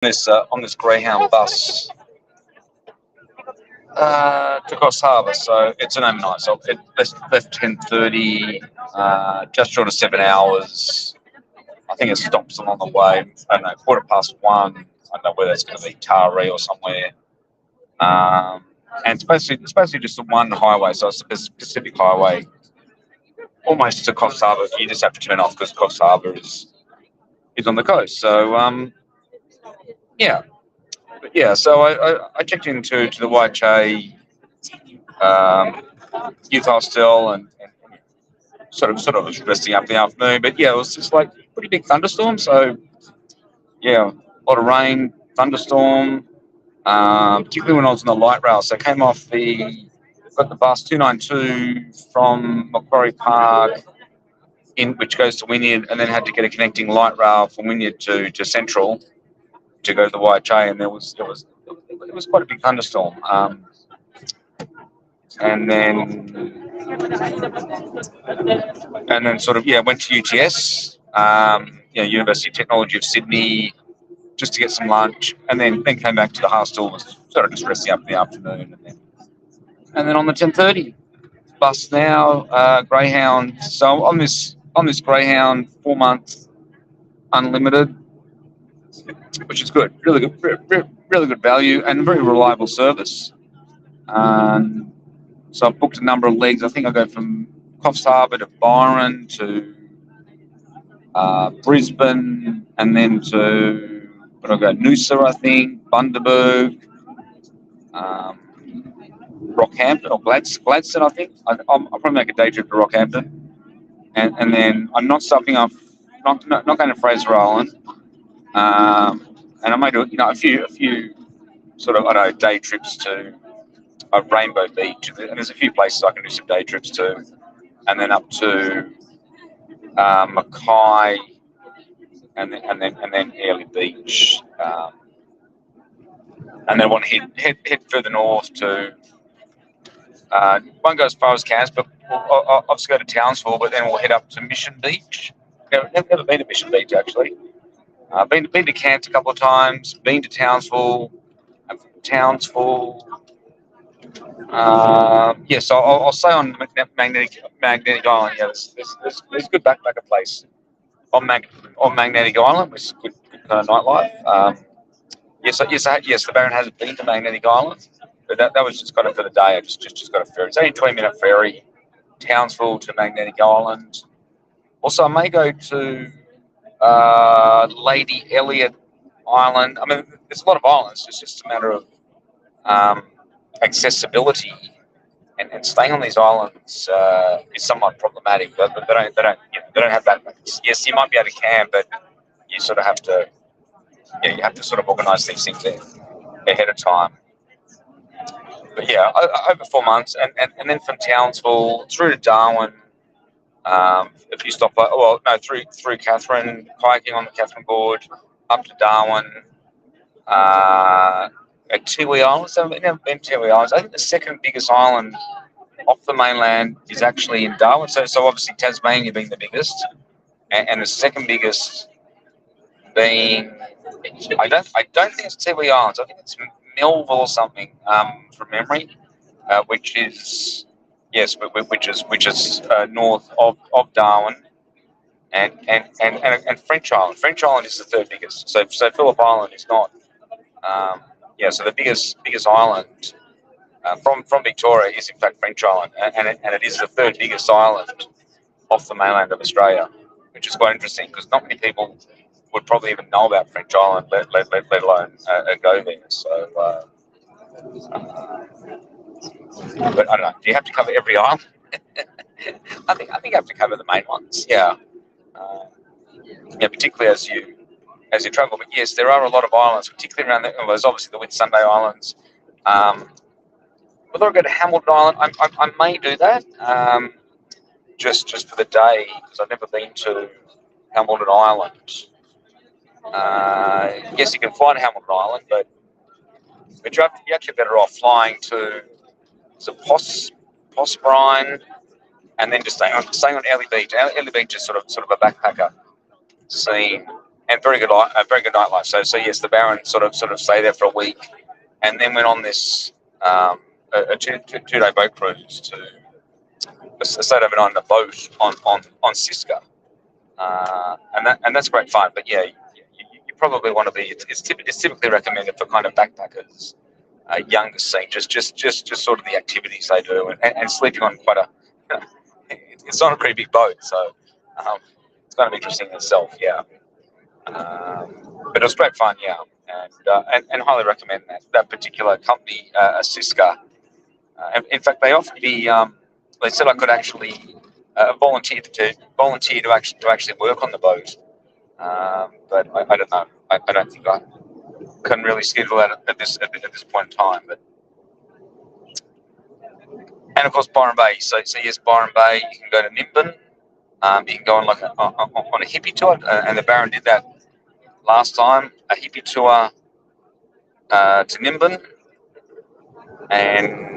On this Greyhound bus to Coffs Harbour. So it's an overnight. So it left 10:30, just short of 7 hours. I think it stops along the way. I don't know, 1:15. I don't know whether it's going to be Taree or somewhere. And it's basically just the one highway. So it's the Pacific Highway, almost to Coffs Harbour. You just have to turn off because Coffs Harbour is on the coast. So yeah. But yeah, so I checked into the YHA youth hostel and sort of was resting up in the afternoon. But yeah, it was just like pretty big thunderstorm. So yeah, a lot of rain, thunderstorm. Particularly when I was on the light rail. So I came off got the bus 292 from Macquarie Park which goes to Wynyard, and then had to get a connecting light rail from Wynyard to Central to go to the YHA, and it was quite a big thunderstorm. And then sort of went to UTS, University of Technology of Sydney, just to get some lunch, and then came back to the hostel, was sort of just resting up in the afternoon, and then on the 10:30 bus now, Greyhound. So on this Greyhound 4 month unlimited, which is good, really good, really good value and very reliable service. So I've booked a number of legs. I think I go from Coffs Harbour to Byron to Brisbane, and then to Noosa, I think, Bundaberg, Rockhampton or Gladstone, I think. I'll probably make a day trip to Rockhampton, and then I'm not stopping off, not going to Fraser Island, and I may do a few sort of day trips to Rainbow Beach, and there's a few places I can do some day trips to, and then up to Mackay, and then Airlie Beach, and then want to head further north to. Won't go as far as Cairns, but I'll just go to Townsville, but then we'll head up to Mission Beach. Never been to Mission Beach, actually. Been to Cairns a couple of times, been to Townsville, and from Townsville, so I'll say on Magnetic Island, there's good backpacker place on Magnetic Island, which is good kind of nightlife. Yes, the Baron hasn't been to Magnetic Island, but that was just kind of for the day. I just got a ferry. It's only a 20-minute ferry, Townsville to Magnetic Island. Also, I may go to Lady Elliot Island. I mean, there's a lot of islands. It's just a matter of accessibility, and staying on these islands is somewhat problematic. But they don't have that. Yes, you might be able to camp, but you sort of have to. Yeah, you have to sort of organise these things ahead of time. But yeah, over 4 months, and then from Townsville through to Darwin. If you stop, through Catherine, kayaking on the Catherine board, up to Darwin, at Tiwi Islands. I've never been to Tiwi Islands. I think the second biggest island off the mainland is actually in Darwin. So obviously Tasmania being the biggest, and the second biggest being, I don't think it's Tiwi Islands. I think it's Melville or something, from memory, which is north of Darwin, and French Island. French Island is the third biggest. So Phillip Island is not. So the biggest island from Victoria is in fact French Island, and it is the third biggest island off the mainland of Australia, which is quite interesting because not many people would probably even know about French Island, let alone go there. So, but I don't know. Do you have to cover every island? I think you have to cover the main ones. Yeah. Particularly as you travel. But yes, there are a lot of islands, particularly around there's obviously the Whitsunday Islands. Whether I go to Hamilton Island, I may do that. Just for the day, because I've never been to Hamilton Island. Yes, you can fly to Hamilton Island, but you're actually better off flying to Proserpine, and then just staying on Airlie Beach. Airlie Beach is sort of a backpacker scene, and very good very good nightlife. So yes, the Baron sort of stayed there for a week, and then went on this a two-day boat cruise to stayed overnight on the boat on Siska, and that's great fun. But yeah, you probably want to be. It's typically recommended for kind of backpackers, younger scene, just sort of the activities they do, and sleeping on quite a. It's not a pretty big boat, so it's going to be interesting in itself. Yeah. But it was great fun, yeah, and highly recommend that particular company, Siska. In fact, they offered me. They said I could actually volunteer to actually work on the boat, but I don't know. I don't think I can really schedule that at this point in time. But and of course Byron Bay. So yes, Byron Bay. You can go to Nimbin. You can go on like on a hippie tour, and the Baron did that last time, a hippie tour to Nimbin, and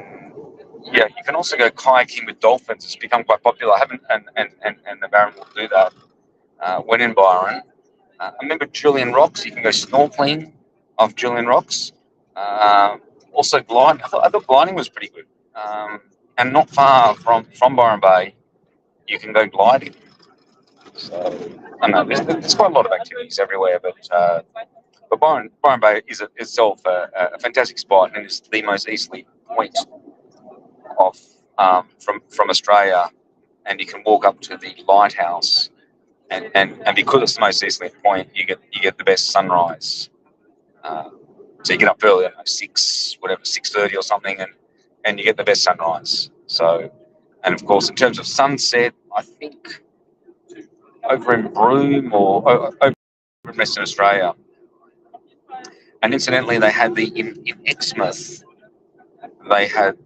yeah, you can also go kayaking with dolphins. It's become quite popular. I haven't, and the Baron will do that when in Byron. I remember Julian Rocks. You can go snorkeling off Julian Rocks. Also gliding. I thought gliding was pretty good. And not far from Byron Bay, you can go gliding. So I don't know. There's quite a lot of activities everywhere, but Byron Bay is itself a fantastic spot, and it's the most easterly point of from Australia, and you can walk up to the lighthouse, and because it's the most easterly point, you get the best sunrise. So you get up early, 6:30 or something, and you get the best sunrise. So, and of course, in terms of sunset, I think over in Broome or over in Western Australia. And incidentally, they had in Exmouth, they had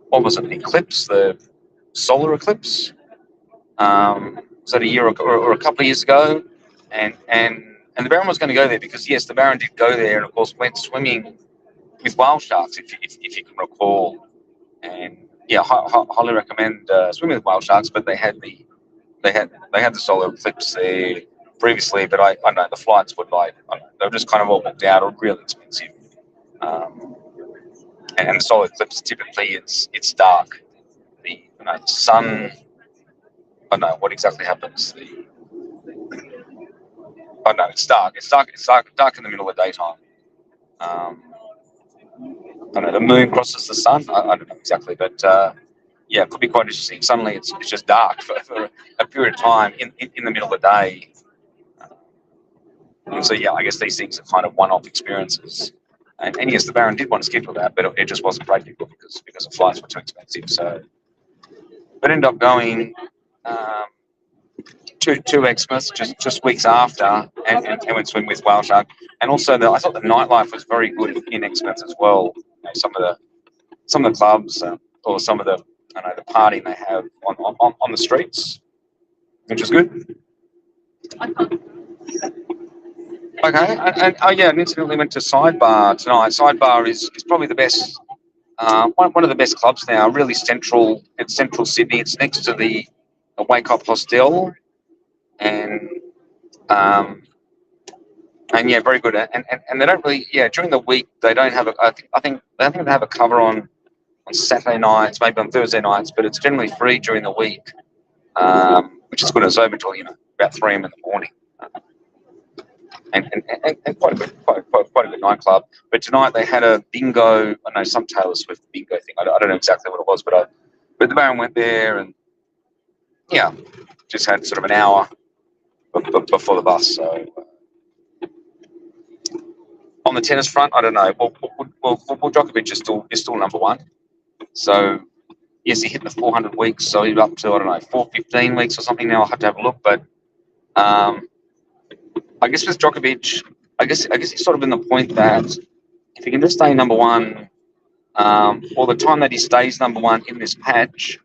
what was it, the eclipse, the solar eclipse. Was that a year or a couple of years ago? And the Baron was going to go there because, yes, the Baron did go there and, of course, went swimming with whale sharks, if you can recall. And, yeah, highly recommend swimming with whale sharks, but they had the solar eclipse there previously, but I don't know, the flights were they were just kind of all booked out or really expensive. And the solar eclipse, typically it's dark. The sun, I don't know what exactly happens. I don't know, it's dark. It's dark in the middle of the daytime. I don't know, the moon crosses the sun. I don't know exactly, but yeah, it could be quite interesting. Suddenly it's just dark for a period of time in the middle of the day. And so yeah, I guess these things are kind of one-off experiences. And yes, the Baron did want to schedule that, but it just wasn't practical because the flights were too expensive. So, but ended up going to Exmouth just weeks after, and went swimming with whale shark. And also, I thought the nightlife was very good in Exmouth as well. Some of the clubs or some of the partying they have on the streets, which is good. Okay, and yeah, and incidentally went to Sidebar tonight. Sidebar is probably the best, one of the best clubs now. Really central. It's central Sydney. It's next to the Wake-Up Hostel, and yeah, very good. And they don't really, yeah, during the week they don't have I think they have a cover on Saturday nights, maybe on Thursday nights, but it's generally free during the week, which is good. It's open until about 3 a.m. in the morning. And quite a good nightclub. But tonight they had a bingo. I know some Taylor Swift bingo thing. I don't know exactly what it was, but the Baron went there and yeah, just had sort of an hour before the bus. So on the tennis front, I don't know. Well, Djokovic is still number one. So yes, he hit the 400 weeks. So he's up to 415 weeks or something now. I'll have to have a look, but. I guess with Djokovic, I guess he's sort of in the point that if he can just stay number one, or the time that he stays number one in this patch,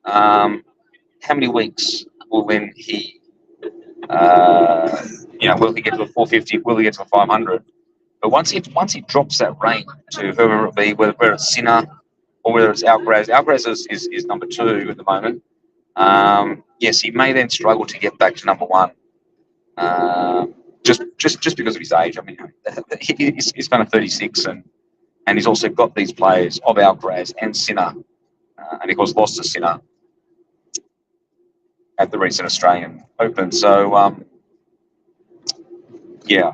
how many weeks will then he, will he get to a 450? Will he get to a 500? But once he drops that rank to whoever it be, whether it's Sinner or whether it's Alcaraz, Alcaraz is number 2 at the moment. Yes, he may then struggle to get back to number one. Just because of his age. I mean, he's kind of 36, and he's also got these players of Alcaraz and Sinner, and of course lost to Sinner at the recent Australian Open. So yeah,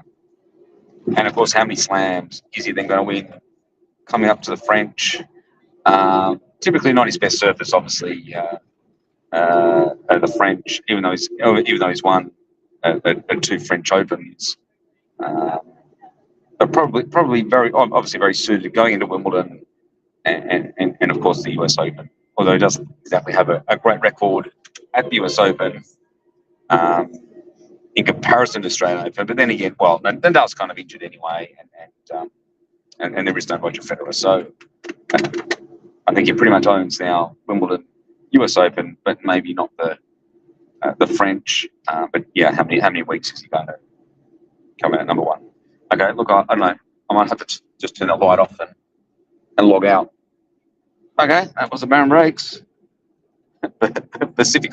and of course, how many slams is he then going to win coming up to the French? Typically not his best surface, obviously. The French, even though he's won 2 French Opens, but probably very obviously very suited going into Wimbledon and of course the US Open. Although he doesn't exactly have a great record at the US Open in comparison to Australian Open. But then again, well, Nadal's kind of injured anyway, and there is no Roger Federer, so I think he pretty much owns now Wimbledon, US Open, but maybe not the French. But yeah, how many weeks is he going to come in at number 1? Okay, look, I don't know. I might have to just turn that light off and log out. Okay, that was the Baron Breaks. Pacific